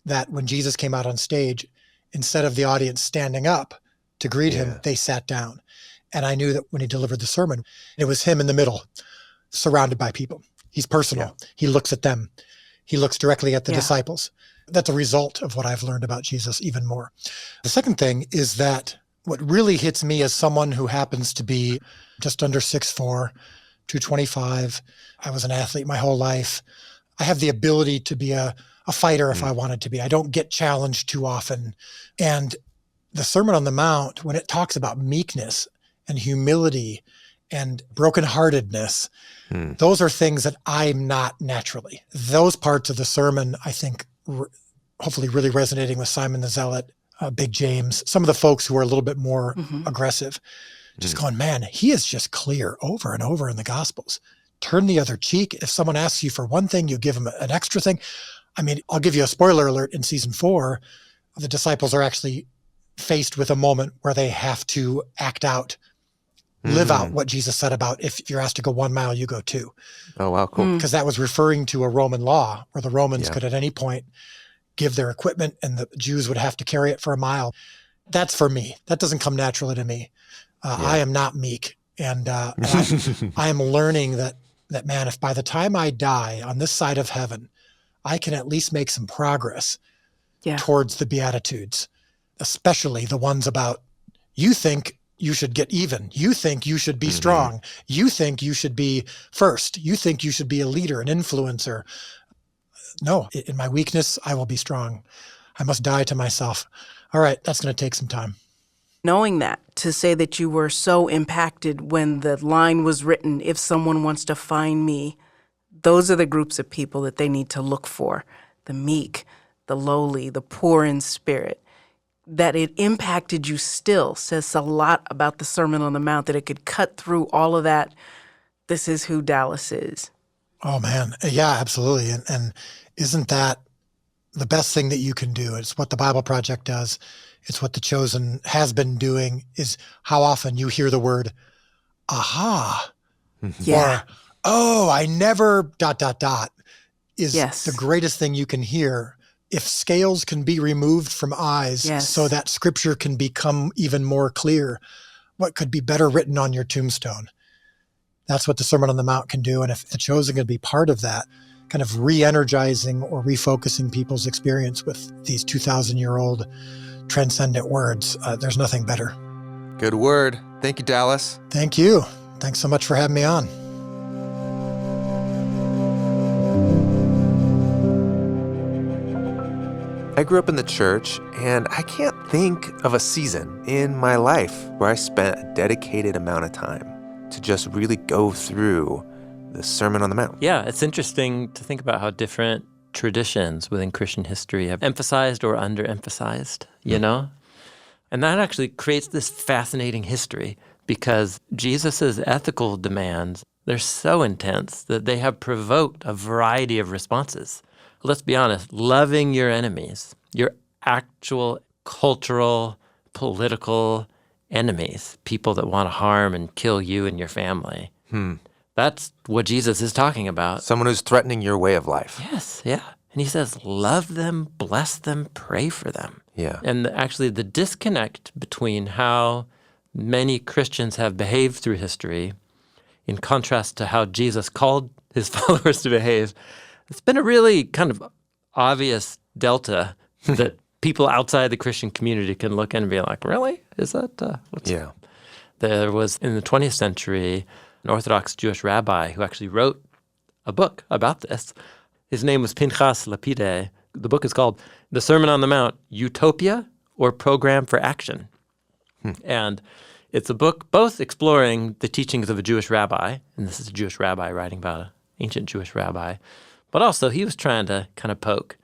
that when Jesus came out on stage, instead of the audience standing up to greet him, they sat down. And I knew that when he delivered the sermon, it was him in the middle, surrounded by people. He's personal. Yeah. He looks at them. He looks directly at the disciples. That's a result of what I've learned about Jesus even more. The second thing is that what really hits me as someone who happens to be just under 6'4", 225, I was an athlete my whole life. I have the ability to be a fighter if I wanted to be. I don't get challenged too often. And the Sermon on the Mount, when it talks about meekness and humility and brokenheartedness, those are things that I'm not naturally. Those parts of the sermon, I think, hopefully really resonating with Simon the Zealot, Big James, some of the folks who are a little bit more aggressive, just going, man, he is just clear over and over in the Gospels. Turn the other cheek. If someone asks you for one thing, you give them an extra thing. I mean, I'll give you a spoiler alert. In season 4, the disciples are actually faced with a moment where they have to act out, live out what Jesus said about if you're asked to go 1 mile, you go 2. Oh, wow, cool. Because that was referring to a Roman law where the Romans could at any point give their equipment and the Jews would have to carry it for a mile. That's for me. That doesn't come naturally to me. I am not meek. And I am learning that man, if by the time I die on this side of heaven, I can at least make some progress towards the Beatitudes, especially the ones about you think you should get even. You think you should be strong. You think you should be first. You think you should be a leader, an influencer. No, in my weakness, I will be strong. I must die to myself. All right, that's going to take some time. Knowing that, to say that you were so impacted when the line was written, if someone wants to find me, those are the groups of people that they need to look for. The meek, the lowly, the poor in spirit. That it impacted you still says a lot about the Sermon on the Mount, that it could cut through all of that. This is who Dallas is. Oh, man. Yeah, absolutely. And isn't that the best thing that you can do? It's what the BibleProject does. It's what The Chosen has been doing, is how often you hear the word, aha, or, oh, I never, ... is the greatest thing you can hear. If scales can be removed from eyes so that scripture can become even more clear, what could be better written on your tombstone? That's what the Sermon on the Mount can do. And if The Chosen can be part of that, kind of re-energizing or refocusing people's experience with these 2,000-year-old transcendent words, there's nothing better. Good word. Thank you, Dallas. Thank you. Thanks so much for having me on. I grew up in the church, and I can't think of a season in my life where I spent a dedicated amount of time to just really go through the Sermon on the Mount. Yeah, it's interesting to think about how different traditions within Christian history have emphasized or underemphasized, you know? And that actually creates this fascinating history, because Jesus's ethical demands, they're so intense that they have provoked a variety of responses. Let's be honest, loving your enemies, your actual cultural, political enemies, people that want to harm and kill you and your family, That's what Jesus is talking about. Someone who's threatening your way of life. Yes, yeah. And he says, love them, bless them, pray for them. Yeah. And actually the disconnect between how many Christians have behaved through history in contrast to how Jesus called his followers to behave, it's been a really kind of obvious delta that people outside the Christian community can look in and be like, really? Is that what's Yeah. There was, in the 20th century, an Orthodox Jewish rabbi who actually wrote a book about this. His name was Pinchas Lapide. The book is called The Sermon on the Mount, Utopia or Program for Action. And it's a book both exploring the teachings of a Jewish rabbi, and this is a Jewish rabbi writing about an ancient Jewish rabbi, but also he was trying to kind of poke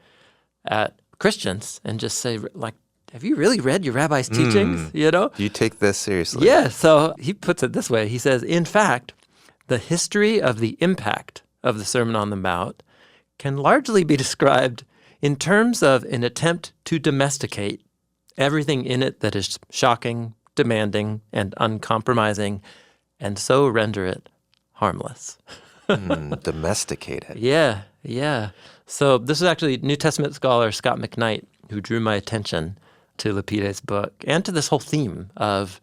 at Christians and just say, like, have you really read your rabbi's teachings, you know? Do you take this seriously? Yeah, so he puts it this way. He says, in fact, the history of the impact of the Sermon on the Mount can largely be described in terms of an attempt to domesticate everything in it that is shocking, demanding, and uncompromising, and so render it harmless. Domesticate it. Yeah, yeah. So this is actually New Testament scholar Scott McKnight who drew my attention to Lapide's book and to this whole theme of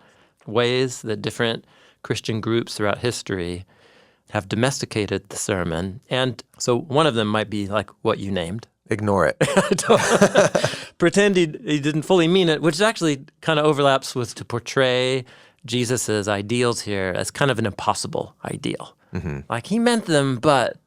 ways that different Christian groups throughout history have domesticated the sermon. And so one of them might be like what you named. Ignore it. Pretend he didn't fully mean it, which actually kind of overlaps with to portray Jesus's ideals here as kind of an impossible ideal. Like he meant them, but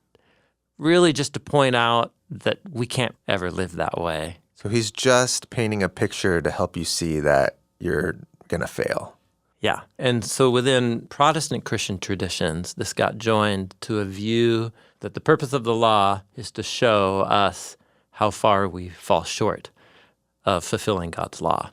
really just to point out that we can't ever live that way. So he's just painting a picture to help you see that you're going to fail. Yeah. And so within Protestant Christian traditions, this got joined to a view that the purpose of the law is to show us how far we fall short of fulfilling God's law.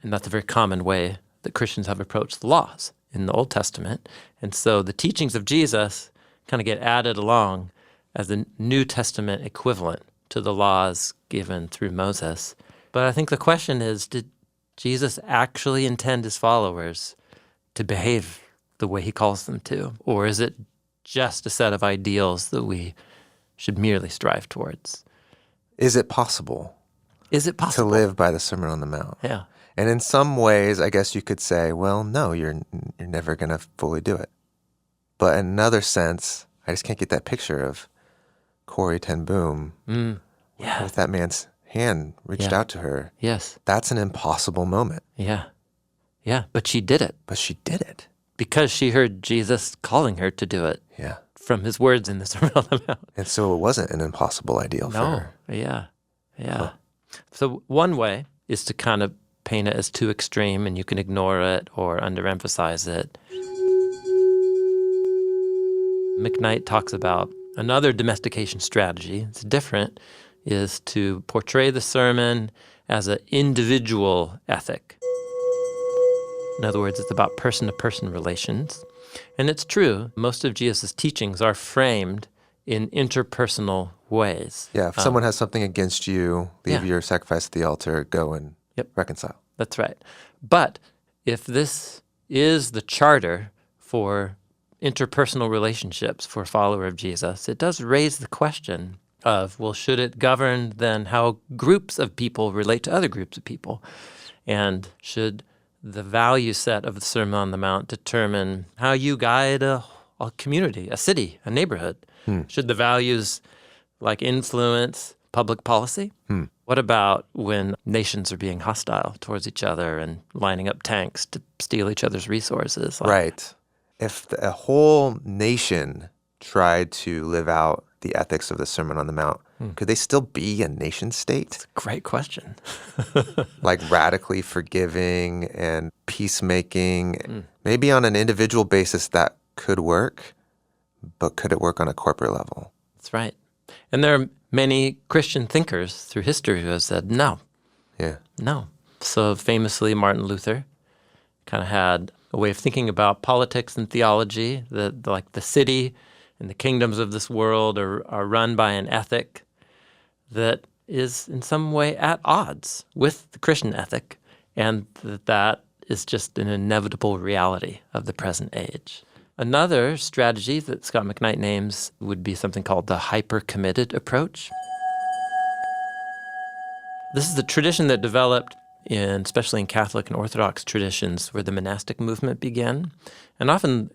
And that's a very common way that Christians have approached the laws in the Old Testament. And so the teachings of Jesus kind of get added along as the New Testament equivalent to the laws given through Moses. But I think the question is, did Jesus actually intend his followers to behave the way he calls them to? Or is it just a set of ideals that we should merely strive towards? Is it possible? Is it possible To live by the Sermon on the Mount? Yeah. And in some ways, I guess you could say, well, no, you're never going to fully do it. But in another sense, I just can't get that picture of Corrie ten Boom Yeah. with that man's hand reached out to her. Yes. That's an impossible moment. Yeah. Yeah. But she did it But she did it. because she heard Jesus calling her to do it Yeah. from his words in the Sermon on the Mount. And so it wasn't an impossible ideal for No. her. Yeah. Yeah. So one way is to kind of paint it as too extreme and you can ignore it or underemphasize it. McKnight talks about another domestication strategy. It's different, is to portray the sermon as an individual ethic. In other words, it's about person-to-person relations. And it's true, most of Jesus' teachings are framed in interpersonal ways. Yeah, if someone has something against you, leave yeah. your sacrifice at the altar, go and reconcile. That's right. But if this is the charter for interpersonal relationships for a follower of Jesus, it does raise the question of, well, should it govern then how groups of people relate to other groups of people? And should the value set of the Sermon on the Mount determine how you guide a community, a city, a neighborhood? Should the values like influence public policy? What about when nations are being hostile towards each other and lining up tanks to steal each other's resources? Right. If a whole nation tried to live out the ethics of the Sermon on the Mount, could they still be a nation state? Great question. Like radically forgiving and peacemaking? Maybe on an individual basis that could work, but could it work on a corporate level? That's right. And there are many Christian thinkers through history who have said no. Yeah. No. So famously, Martin Luther kind of had a way of thinking about politics and theology, that like the city and the kingdoms of this world are run by an ethic that is in some way at odds with the Christian ethic, and that is just an inevitable reality of the present age. Another strategy that Scott McKnight names would be something called the hyper-committed approach. This is the tradition that developed especially in Catholic and Orthodox traditions where the monastic movement began. And often,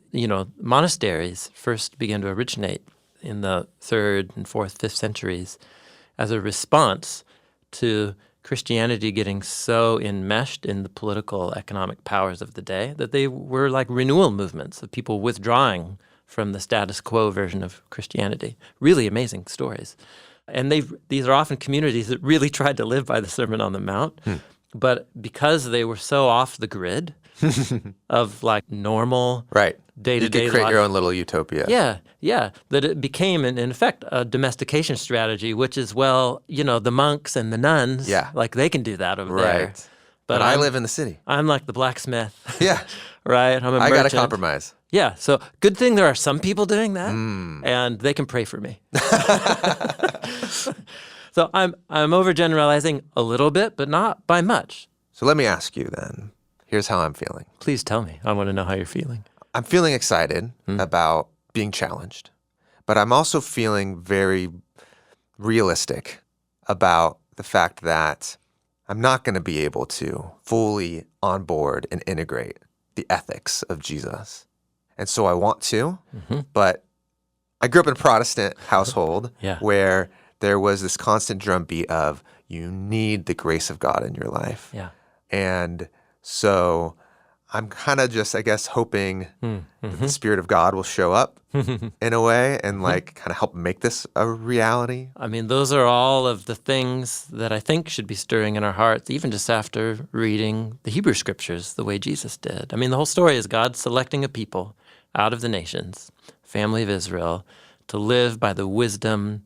monasteries first began to originate in the 3rd and 4th, 5th centuries as a response to Christianity getting so enmeshed in the political, economic powers of the day that they were like renewal movements of people withdrawing from the status quo version of Christianity. Really amazing stories. And these are often communities that really tried to live by the Sermon on the Mount, but because they were so off the grid of like normal day-to-day You could create life, your own little utopia. Yeah, that it became, in effect, a domestication strategy, which is, the monks and the nuns, like they can do that over there. But I live in the city. I'm like the blacksmith. Yeah. Right? I'm a merchant. I got to compromise. Yeah, so good thing there are some people doing that, and they can pray for me. So I'm overgeneralizing a little bit, but not by much. So let me ask you then. Here's how I'm feeling. Please tell me. I want to know how you're feeling. I'm feeling excited about being challenged, but I'm also feeling very realistic about the fact that I'm not going to be able to fully onboard and integrate the ethics of Jesus. And so I want to, but I grew up in a Protestant household where there was this constant drumbeat of you need the grace of God in your life. Yeah. And so I'm kind of just, I guess, hoping that the Spirit of God will show up in a way and like kind of help make this a reality. I mean, those are all of the things that I think should be stirring in our hearts, even just after reading the Hebrew Scriptures the way Jesus did. I mean, the whole story is God selecting a people out of the nations, family of Israel, to live by the wisdom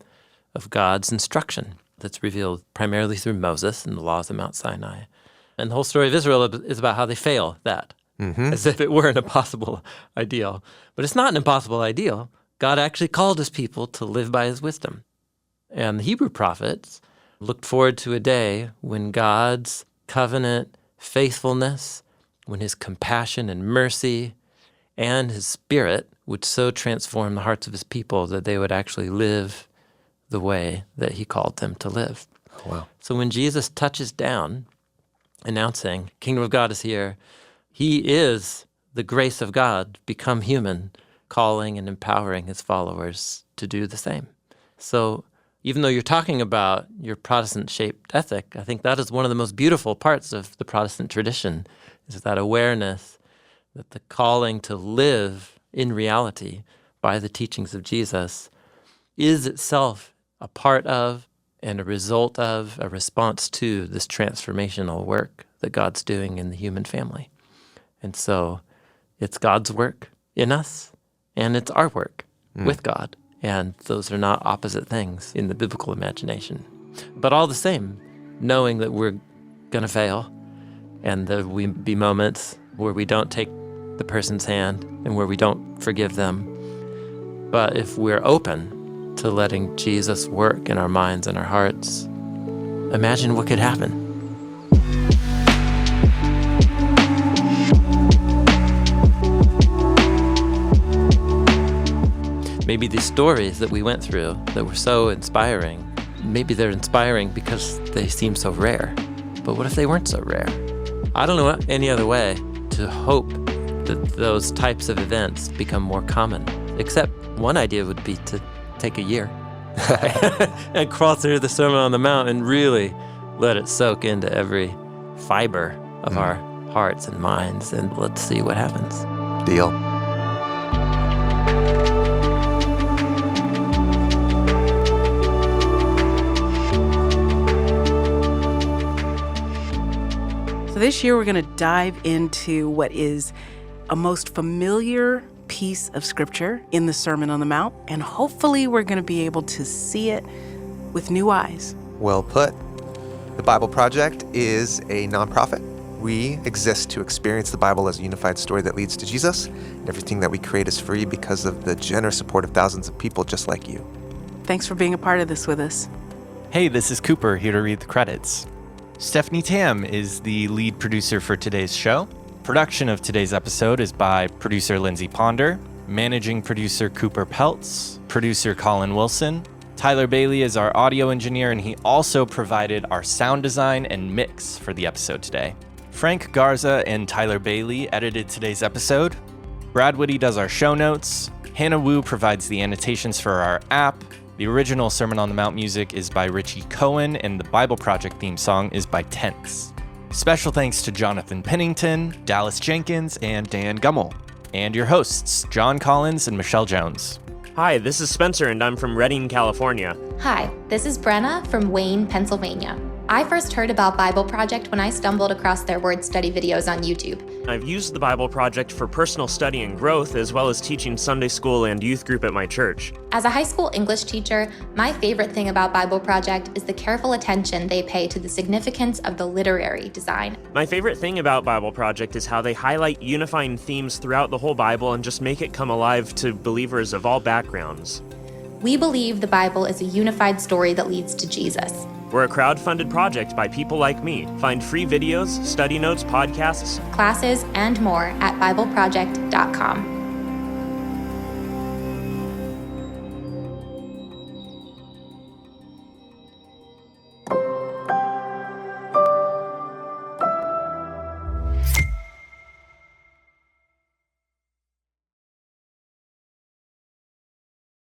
of God's instruction that's revealed primarily through Moses and the laws of Mount Sinai. And the whole story of Israel is about how they fail that, as if it were an impossible ideal. But it's not an impossible ideal. God actually called his people to live by his wisdom. And the Hebrew prophets looked forward to a day when God's covenant faithfulness, when his compassion and mercy and his Spirit would so transform the hearts of his people that they would actually live the way that he called them to live. Oh, wow. So when Jesus touches down, announcing, Kingdom of God is here, he is the grace of God become human, calling and empowering his followers to do the same. So even though you're talking about your Protestant-shaped ethic, I think that is one of the most beautiful parts of the Protestant tradition, is that awareness that the calling to live in reality by the teachings of Jesus is itself a part of and a result of, a response to this transformational work that God's doing in the human family. And so it's God's work in us, and it's our work with God. And those are not opposite things in the biblical imagination. But all the same, knowing that we're going to fail, and there will be moments where we don't take the person's hand and where we don't forgive them. But if we're open to letting Jesus work in our minds and our hearts, imagine what could happen. Maybe these stories that we went through that were so inspiring, maybe they're inspiring because they seem so rare. But what if they weren't so rare? I don't know any other way to hope that those types of events become more common, except one idea would be to take a year and crawl through the Sermon on the Mount and really let it soak into every fiber of our hearts and minds, and let's see what happens. Deal. So this year we're going to dive into what is a most familiar piece of scripture in the Sermon on the Mount, and hopefully we're going to be able to see it with new eyes. Well put. The Bible Project is a nonprofit. We exist to experience the Bible as a unified story that leads to Jesus, and everything that we create is free because of the generous support of thousands of people just like you. Thanks for being a part of this with us. Hey, this is Cooper, here to read the credits. Stephanie Tam is the lead producer for today's show. Production of today's episode is by producer Lindsay Ponder. managing producer Cooper Peltz, producer Colin Wilson. Tyler Bailey is our audio engineer, and he also provided our sound design and mix for the episode today. Frank Garza and Tyler Bailey edited today's episode. Brad Whitty does our show notes. Hannah Wu provides the annotations for our app. The original Sermon on the Mount music is by Richie Cohen, and the Bible Project theme song is by Tense. Special thanks to Jonathan Pennington, Dallas Jenkins, and Dan Gummel. And your hosts, John Collins and Michelle Jones. Hi, this is Spencer, and I'm from Redding, California. Hi, this is Brenna from Wayne, Pennsylvania. I first heard about Bible Project when I stumbled across their word study videos on YouTube. I've used the Bible Project for personal study and growth, as well as teaching Sunday school and youth group at my church. As a high school English teacher, my favorite thing about Bible Project is the careful attention they pay to the significance of the literary design. My favorite thing about Bible Project is how they highlight unifying themes throughout the whole Bible and just make it come alive to believers of all backgrounds. We believe the Bible is a unified story that leads to Jesus. We're a crowd-funded project by people like me. Find free videos, study notes, podcasts, classes, and more at BibleProject.com.